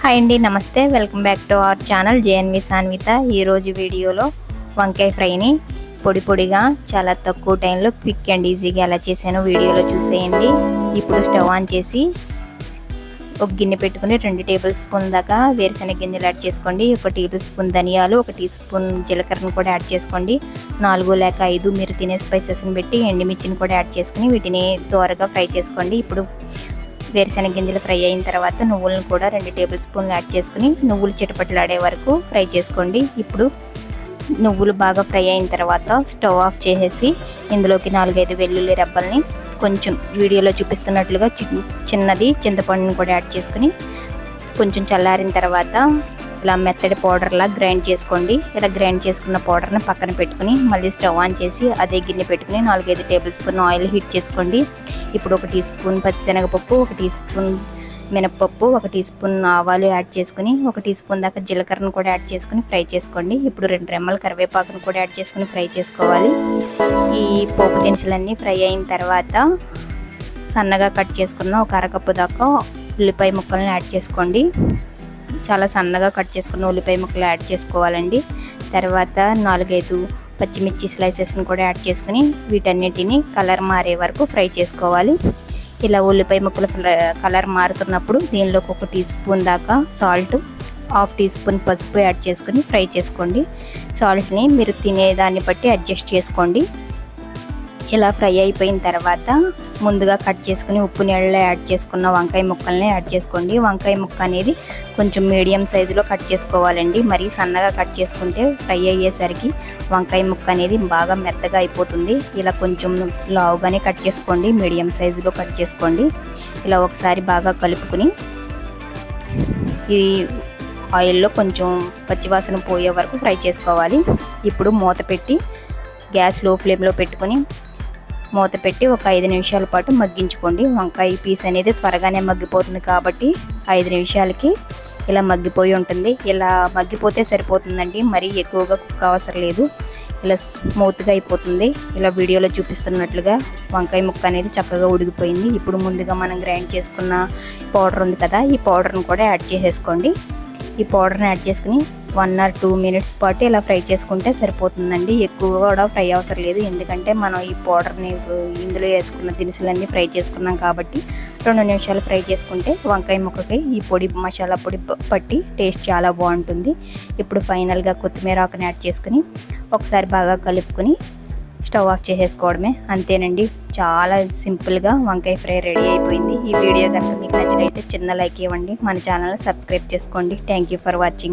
Hi అండి, నమస్తే. Welcome back to our channel JNV Sanvitha. ఈరోజు వీడియోలో వంకాయ ఫ్రైని పొడి పొడిగా చాలా తక్కువ టైంలో క్విక్ అండ్ ఈజీగా ఎలా చేశానో వీడియోలో చూసేయండి. ఇప్పుడు స్టవ్ ఆన్ చేసి ఒక గిన్నె పెట్టుకుని 2 టేబుల్ స్పూన్ దాకా వేరుశనగ గింజలు యాడ్ చేసుకోండి. 1 టేబుల్ స్పూన్ ధనియాలు, 1 టీ స్పూన్ జీలకర్రను కూడా యాడ్ చేసుకోండి. 4 లేక 5 మీరు తినే స్పైసెస్ని పెట్టి ఎండుమిర్చిని కూడా యాడ్ చేసుకుని వీటిని త్వరగా ఫ్రై చేసుకోండి. ఇప్పుడు వేరుశనగ గింజలు ఫ్రై అయిన తర్వాత నువ్వులను కూడా 2 టేబుల్ స్పూన్లు యాడ్ చేసుకుని నువ్వులు చిటపటలాడే వరకు ఫ్రై చేసుకోండి. ఇప్పుడు నువ్వులు బాగా ఫ్రై అయిన తర్వాత స్టవ్ ఆఫ్ చేసేసి ఇందులోకి 4-5 వెల్లుల్లి రెబ్బల్ని కొంచెం వీడియోలో చూపిస్తున్నట్లుగా చిన్నది చింతపండుని కూడా యాడ్ చేసుకుని కొంచెం చల్లారిన తర్వాత ఇలా మెత్తడి పౌడర్లా గ్రైండ్ చేసుకోండి. ఇలా గ్రైండ్ చేసుకున్న పౌడర్ని పక్కన పెట్టుకుని మళ్ళీ స్టవ్ ఆన్ చేసి అదే గిన్నె పెట్టుకుని 4-5 టేబుల్ స్పూన్ ఆయిల్ హీట్ చేసుకోండి. ఇప్పుడు 1 టీ స్పూన్ పచ్చిశనగపప్పు, 1 టీ స్పూన్ మినపప్పు, 1 టీ స్పూన్ ఆవాలు యాడ్ చేసుకుని 1 టీ స్పూన్ దాకా జీలకర్రను కూడా యాడ్ చేసుకుని ఫ్రై చేసుకోండి. ఇప్పుడు 2 రెమ్మల కరివేపాకును కూడా యాడ్ చేసుకుని ఫ్రై చేసుకోవాలి. ఈ పోపు దినుసులన్నీ ఫ్రై అయిన తర్వాత సన్నగా కట్ చేసుకున్న ఒక అరకప్పు దాకా ఉల్లిపాయ ముక్కలను యాడ్ చేసుకోండి. చాలా సన్నగా కట్ చేసుకున్న ఉల్లిపాయ ముక్కలు యాడ్ చేసుకోవాలండి. తర్వాత 4-5 పచ్చిమిర్చి స్లైసెస్ని కూడా యాడ్ చేసుకుని వీటన్నిటిని కలర్ మారే వరకు ఫ్రై చేసుకోవాలి. ఇలా ఉల్లిపాయ ముక్కలు కలర్ మారుతున్నప్పుడు దీనిలోకి 1 టీ స్పూన్ దాకా సాల్ట్, 1/2 టీ స్పూన్ పసుపు యాడ్ చేసుకుని ఫ్రై చేసుకోండి. సాల్ట్ని మీరు తినేదాన్ని బట్టి అడ్జస్ట్ చేసుకోండి. ఇలా ఫ్రై అయిపోయిన తర్వాత ముందుగా కట్ చేసుకుని ఉప్పు నీళ్ళలో యాడ్ చేసుకున్న వంకాయ ముక్కల్ని యాడ్ చేసుకోండి. వంకాయ ముక్క అనేది కొంచెం మీడియం సైజులో కట్ చేసుకోవాలండి. మరీ సన్నగా కట్ చేసుకుంటే ఫ్రై అయ్యేసరికి వంకాయ ముక్క అనేది బాగా మెత్తగా అయిపోతుంది. ఇలా కొంచెం లావుగానే కట్ చేసుకోండి, మీడియం సైజులో కట్ చేసుకోండి. ఇలా ఒకసారి బాగా కలుపుకుని ఈ ఆయిల్లో కొంచెం పచ్చివాసన పోయే వరకు ఫ్రై చేసుకోవాలి. ఇప్పుడు మూత పెట్టి గ్యాస్ లో ఫ్లేమ్లో పెట్టుకొని మూత పెట్టి ఒక 5 నిమిషాల పాటు మగ్గించుకోండి. వంకాయ పీస్ అనేది త్వరగానే మగ్గిపోతుంది కాబట్టి 5 నిమిషాలకి ఇలా మగ్గిపోయి ఉంటుంది. ఇలా మగ్గిపోతే సరిపోతుందండి, మరీ ఎక్కువగా కుక్ అవసరం లేదు. ఇలా స్మూత్గా అయిపోతుంది. ఇలా వీడియోలో చూపిస్తున్నట్లుగా వంకాయ ముక్క అనేది చక్కగా ఉడికిపోయింది. ఇప్పుడు ముందుగా మనం గ్రైండ్ చేసుకున్న పౌడర్ ఉంది కదా, ఈ పౌడర్ని కూడా యాడ్ చేసేసుకోండి. ఈ పౌడర్ని యాడ్ చేసుకుని 1 or 2 మినిట్స్ పాటు ఇలా ఫ్రై చేసుకుంటే సరిపోతుందండి. ఎక్కువగా కూడా ఫ్రై అవసరం లేదు, ఎందుకంటే మనం ఈ పౌడర్ని ఇందులో వేసుకున్న దినుసులన్నీ ఫ్రై చేసుకున్నాం కాబట్టి 2 నిమిషాలు ఫ్రై చేసుకుంటే వంకాయ ముక్కకి ఈ పొడి మసాలా పొడి పట్టి టేస్ట్ చాలా బాగుంటుంది. ఇప్పుడు ఫైనల్గా కొత్తిమీర ఆకుని యాడ్ చేసుకుని ఒకసారి బాగా కలుపుకొని స్టవ్ ఆఫ్ చేసేసుకోవడమే. అంతేనండి, చాలా సింపుల్గా వంకాయ ఫ్రై రెడీ అయిపోయింది. ఈ వీడియో కనుక మీకు నచ్చినట్లయితే చిన్న లైక్ ఇవ్వండి, మన ఛానల్ని సబ్స్క్రైబ్ చేసుకోండి. Thank you for watching.